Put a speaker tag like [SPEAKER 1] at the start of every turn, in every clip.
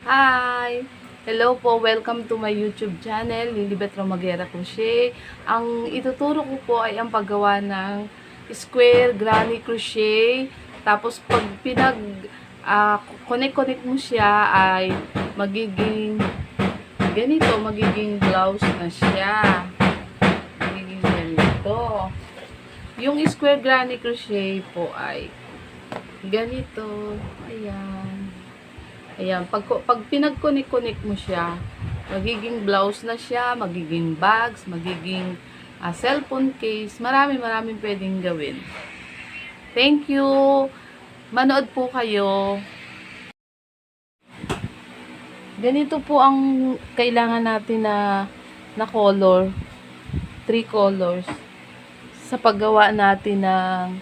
[SPEAKER 1] Hi! Hello po, welcome to my YouTube channel, Lilibet Romagera Crochet. Ang ituturo ko po ay ang paggawa ng square granny crochet. Tapos pag connect mo siya ay magiging ganito, magiging blouse na siya. Magiging ganito. Yung square granny crochet po ay ganito. Ayan. Ayan, pag pinag-connect mo siya, magiging blouse na siya, magiging bags, magiging cellphone case, maraming pwedeng gawin. Thank you! Manood po kayo. Ganito po ang kailangan natin na color. 3 colors sa paggawa natin ng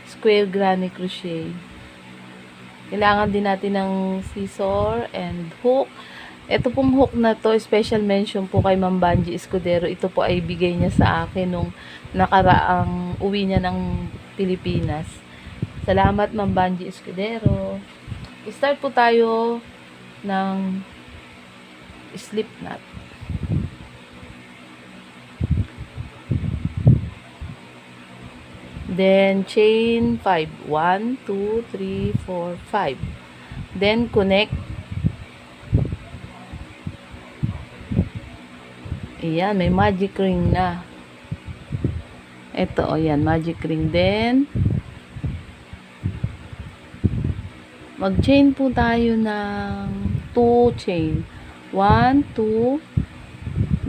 [SPEAKER 1] square granny crochet. Kailangan din natin ng scissor and hook. Ito pong hook na to, special mention po kay Ma'am Banji Escudero. Ito po ay bigay niya sa akin nung nakaraang uwi niya ng Pilipinas. Salamat Ma'am Banji Escudero. Start po tayo ng slip knot. Then, chain 5. 1, 2, 3, 4, 5. Then, connect. Ayan, may magic ring na. Ito, o yan, magic ring. Then, mag-chain po tayo ng 2 chain. 1, 2,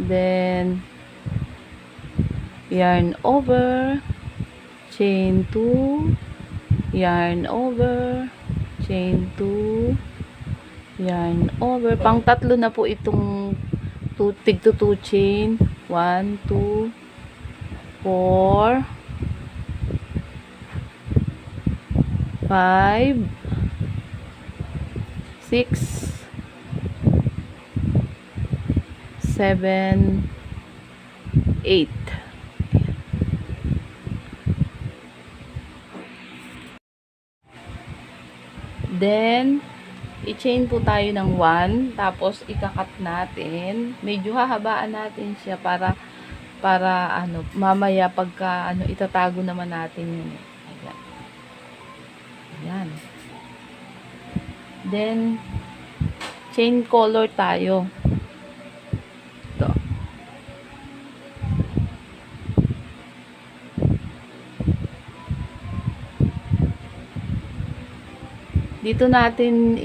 [SPEAKER 1] then, yarn over, chain 2, yarn over, chain 2, yarn over. Pang tatlo na po itong tig to 2 chain. 1, 2, 4, 5, 6, 7, 8. Then, i-chain po tayo ng 1, tapos ikakat natin. Medyo hahabaan natin siya para mamaya pagka itatago naman natin yun. Ayan. Ayan. Then, chain color tayo. Ito. Dito natin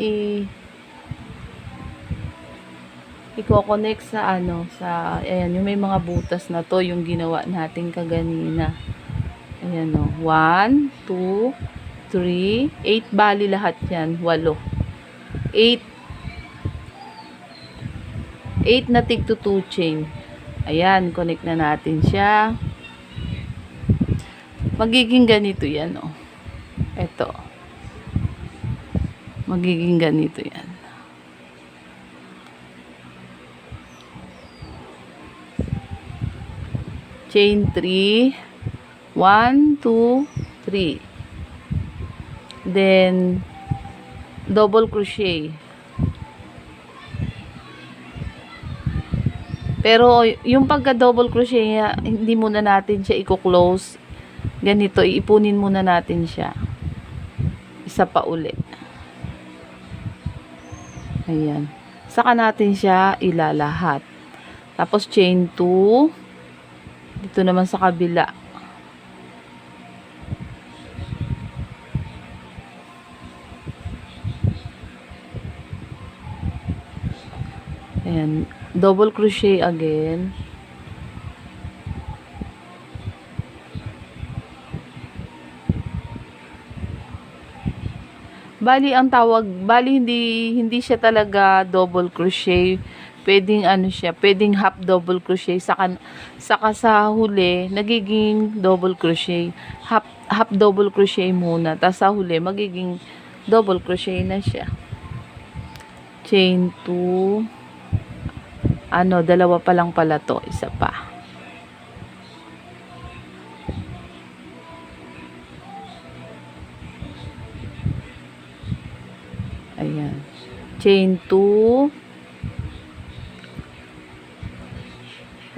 [SPEAKER 1] i-connect sa ayan, yung may mga butas na to, yung ginawa natin kaganina. Ayan o. 1, 2, 3, 8 bali lahat yan. 8. 8 na tig to 2 chain. Ayan, connect na natin siya. Magiging ganito yan o. Ito. Magiging ganito yan. Chain 3. 1, 2, 3. Then, double crochet. Pero, yung pagka double crochet, hindi muna natin siya i-close. Ganito, iipunin muna natin siya. Isa pa uli. Ayan. Saka natin siya ilalahat. Tapos chain 2. Dito naman sa kabila. Ayan. Double crochet again. Bali ang tawag, hindi siya talaga double crochet. Pwedeng pwedeng half double crochet, saka sa huli nagiging double crochet. Half double crochet muna, tapos sa huli magiging double crochet na siya. Chain 2. Dalawa pa lang pala to, isa pa. Ayan. chain 2,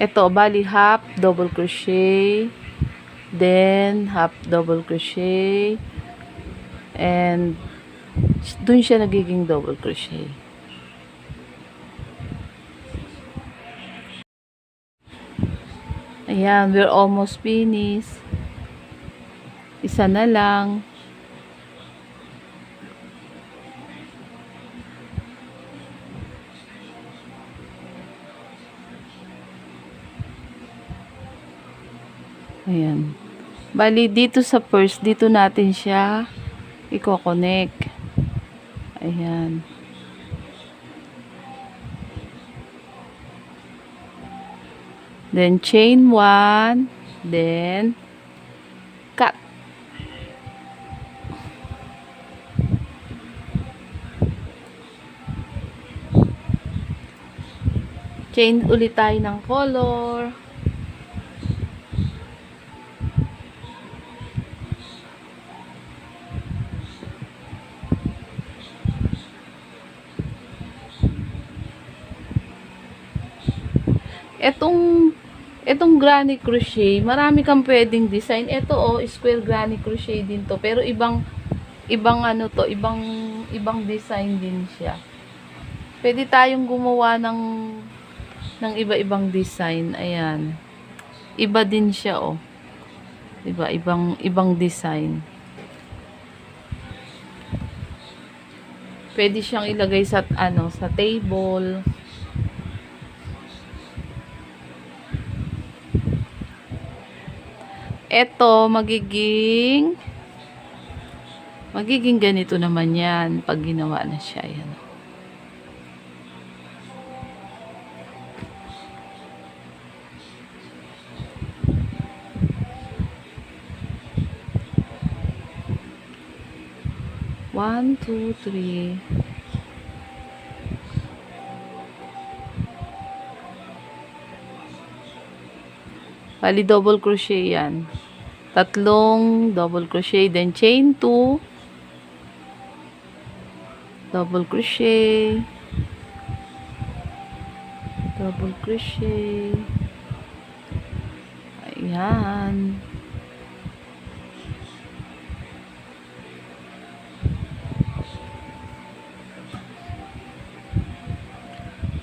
[SPEAKER 1] ito bali half double crochet, then half double crochet, and dun siya nagiging double crochet. Ayan, we're almost finished. Isa na lang. Ayan. Bali, dito sa first, dito natin siya i-connect. Ayan. Then, chain 1. Then, cut. Chain ulit tayo ng color. Etong granny crochet, marami kang pwedeng design. Ito square granny crochet din to, pero ibang ano to, ibang design din siya. Pwede tayong gumawa ng iba-ibang design. Ayan. Iba din siya, Diba? Ibang design. Pwede siyang ilagay sa sa table. Ito magiging ganito naman yan pag ginawa na siya. Ayan. One, two, three. Bali double crochet yan. Tatlong double crochet, then chain 2, double crochet, double crochet. Ayan.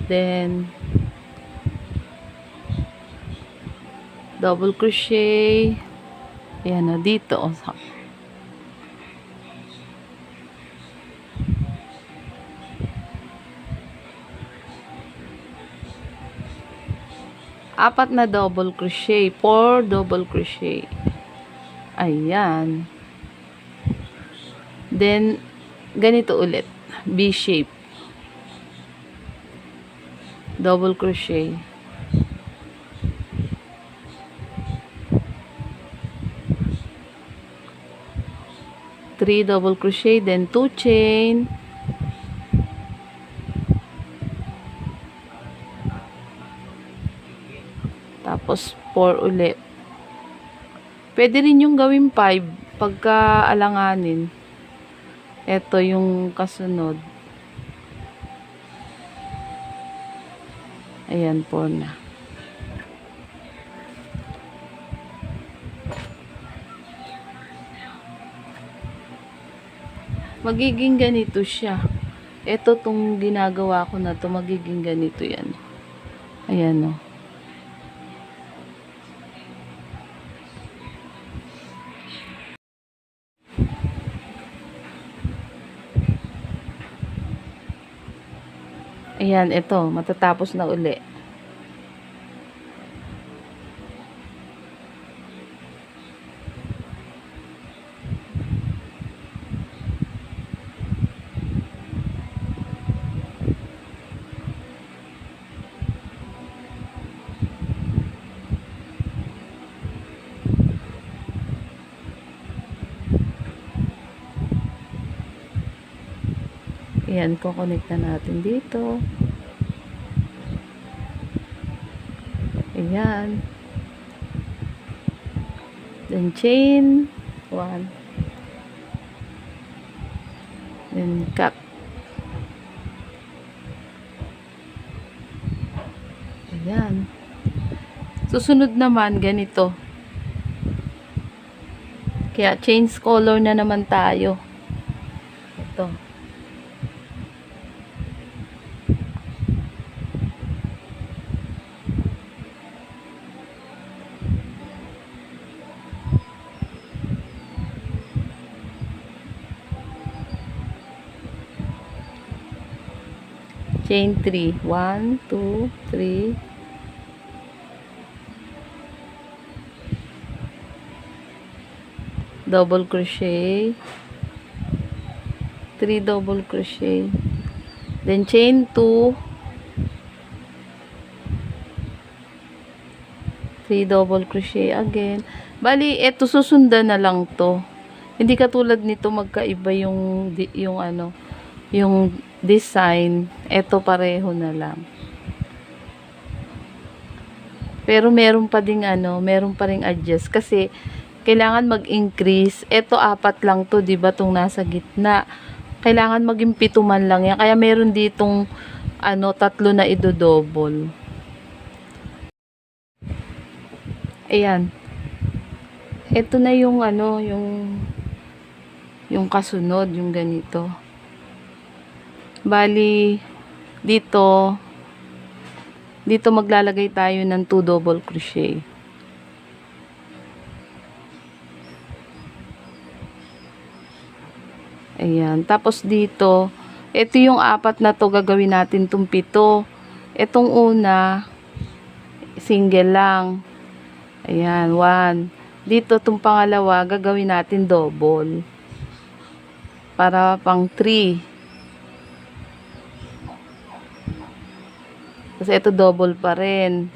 [SPEAKER 1] Then double crochet. Ayan na dito. Apat na double crochet, 4 double crochet. Ayan. Then ganito ulit, V shape. Double crochet. 3 double crochet, then 2 chain, tapos 4 ulit. Pwede rin yung gawin 5 pagka alanganin. Ito yung kasunod. Ayan, 4 na. Magiging ganito siya. Ito tong ginagawa ko na to, magiging ganito yan. Ayan, Ayan, ito, matatapos na uli. Ayan, kukonect na natin dito. Ayan. Then chain 1. Then cut. Ayan. Susunod naman, ganito. Kaya, change color na naman tayo. Ito. Chain 3. 1, 2, 3. Double crochet. 3 double crochet. Then chain 2. 3 double crochet again. Bali, eto susundan na lang to. Hindi katulad nito magkaiba yung yung design. Eto pareho na lang. Pero meron pa ding meron pa ring adjust kasi kailangan mag-increase. Eto 4 lang to, 'di ba, tong nasa gitna. Kailangan maging 7 man lang yan. Kaya meron ditong 3 na ido-double. Ayan. Ito na yung yung kasunod, yung ganito. Bali, dito maglalagay tayo ng 2 double crochet. Ayan. Tapos dito, ito yung 4 na to, gagawin natin tong 7. Itong una, single lang. Ayan, 1. Dito, itong pangalawa, gagawin natin double. Para pang 3. Kasi ito double pa rin.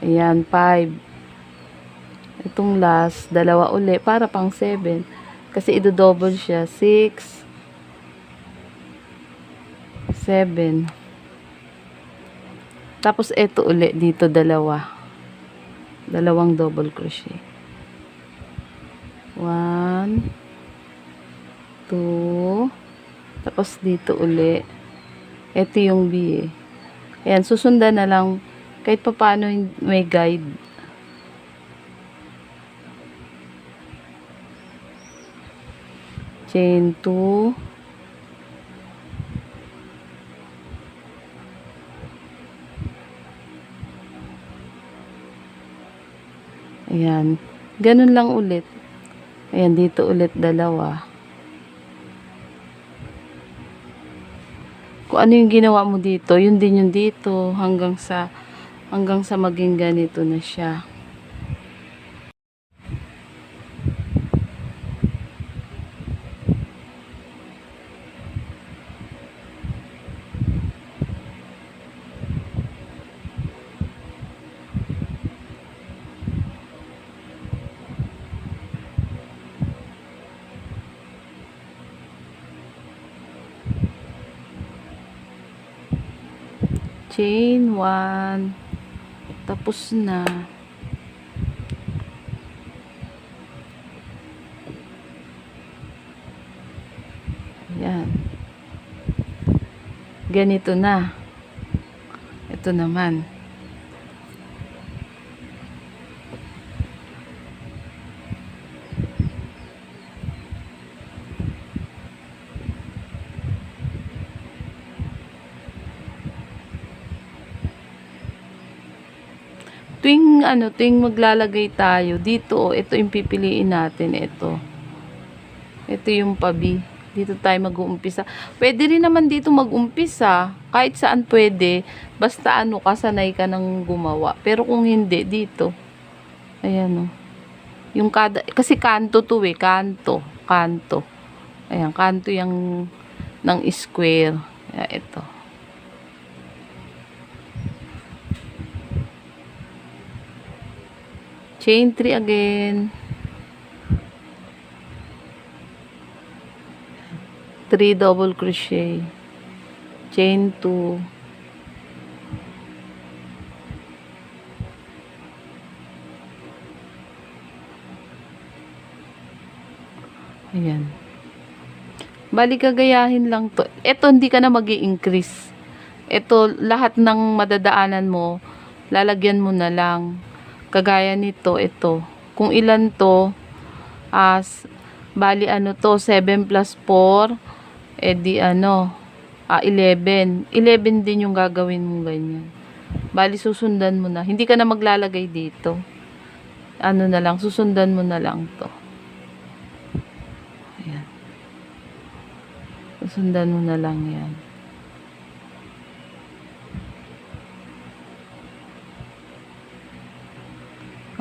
[SPEAKER 1] Ayan, 5. Itong last, 2 uli, para pang 7. Kasi ido-double siya. 6. 7. Tapos ito uli dito 2. 2 double crochet. 1, 2. Tapos dito uli. Ito yung B eh. Ayan, susundan na lang kahit pa paano may guide. Chain 2. Ayan. Ganun lang ulit. Ayan, dito ulit 2. Kung ano yung ginawa mo dito, yun din yung dito hanggang sa maging ganito na siya. Chain 1. Tapos na. Ayan. Ganito na. Ito naman. Tuwing maglalagay tayo dito, ito yung pipiliin natin, ito yung pabi. Dito tayo mag-uumpisa. Pwede rin naman dito mag-umpisa, kahit saan pwede, basta kasanay ka nang gumawa. Pero kung hindi, dito, ayan yung kasi kanto to kanto, ayan, kanto yung ng square. Ayan, ito. Chain 3 again. 3 double crochet. Chain 2. Ayan. Bali, gagayahin lang to. Ito, hindi ka na mag-i-increase. Ito, lahat ng madadaanan mo, lalagyan mo na lang. Kagaya nito, ito. Kung ilan to, bali ano to, 7 plus 4, di 11. 11 din yung gagawin mo ganyan. Bali, susundan mo na. Hindi ka na maglalagay dito. Ano na lang, susundan mo na lang to. Ayan. Susundan mo na lang yan.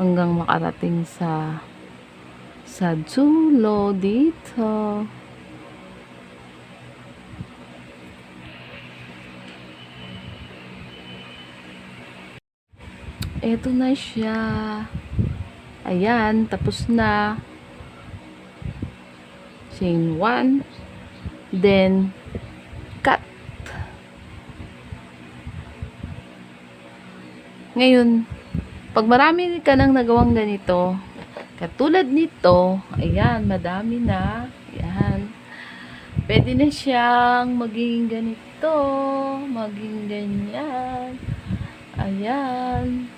[SPEAKER 1] Hanggang makarating sa dulo dito. Eto na siya. Ayan, tapos na. Chain 1. Then, cut. Ngayon, pag marami ka nang nagawang ganito, katulad nito, ayan, madami na. Ayan. Pwede na siyang maging ganito, maging ganyan. Ayan.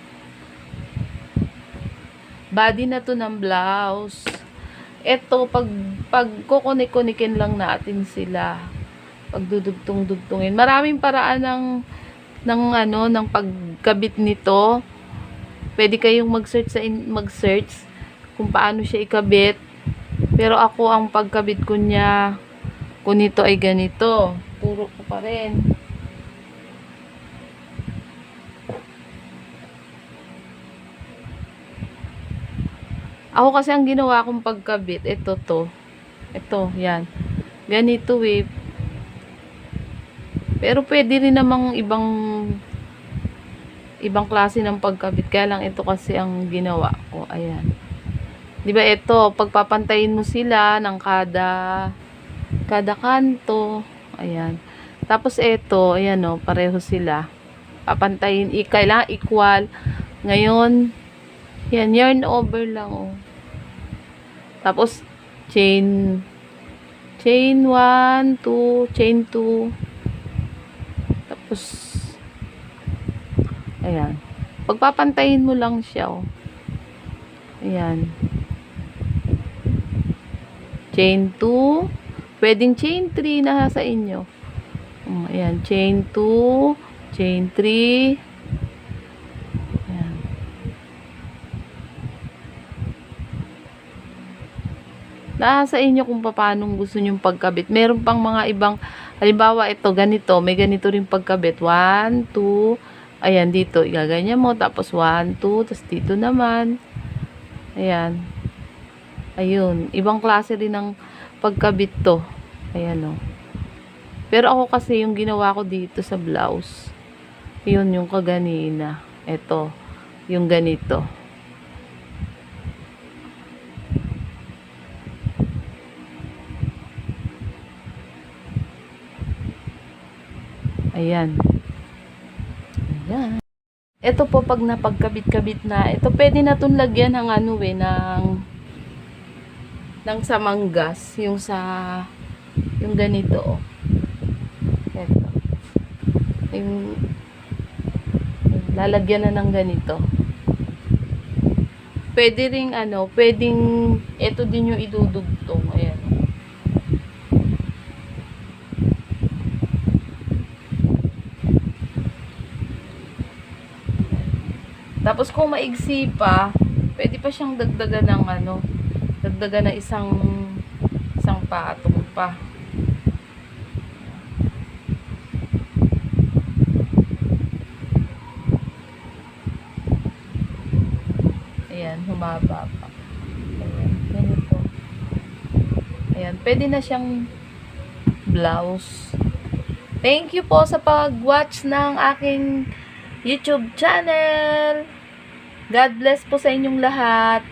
[SPEAKER 1] Body na to ng blouse. Ito, pag kukunik-kunikin lang natin sila. Pag dudugtong-dugtungin. Maraming paraan ng pagkabit nito. Pwede kayong mag-search kung paano siya ikabit. Pero ako, ang pagkabit ko niya, kung nito ay ganito. Turo ko pa rin. Ako kasi ang ginawa kong pagkabit, ito to. Ito, yan. Ganito eh. Pero pwede rin namang ibang klase ng pagkabit. Kaya lang ito kasi ang ginawa ko. Ayan. 'Di ba ito, pagpapantayin mo sila ng kada kanto. Ayan. Tapos ito, ayan o, pareho sila. Papantayin, kailangan equal. Ngayon, yan, yarn over lang o. Tapos, chain 1, 2, chain 2. Tapos, ayan. Pagpapantayin mo lang siya o. Ayan. Chain 2. Pwedeng chain 3 na sa inyo. Ayan. Chain 2. Chain 3. Ayan. Nasa inyo kung paano gusto nyong pagkabit. Meron pang mga ibang, halimbawa ito, ganito. May ganito rin pagkabit. 1, 2. Ayan, dito. Igaganyan mo. Tapos 1, 2. Tapos dito naman. Ayan. Ayun. Ibang klase rin ng pagkabit to. Ayan o. Pero ako kasi yung ginawa ko dito sa blouse. Yun yung kaganina. Ito. Yung ganito. Ayan. Ayan. Ito po pag napagkabit-kabit na, ito pwede na itong lagyan ng ng samanggas, yung ganito oh. Ito. Yung lalagyan na ng ganito. Pwede ring pwedeng ito din yung idudugtong. Ayan. Tapos kung maigsi pa, pwede pa siyang dagdagan ng dagdagan na isang patong pa. Ayan, humaba pa. Ayan, ganito. Ayan, pwede na siyang blouse. Thank you po sa pag-watch ng aking YouTube channel. God bless po sa inyong lahat.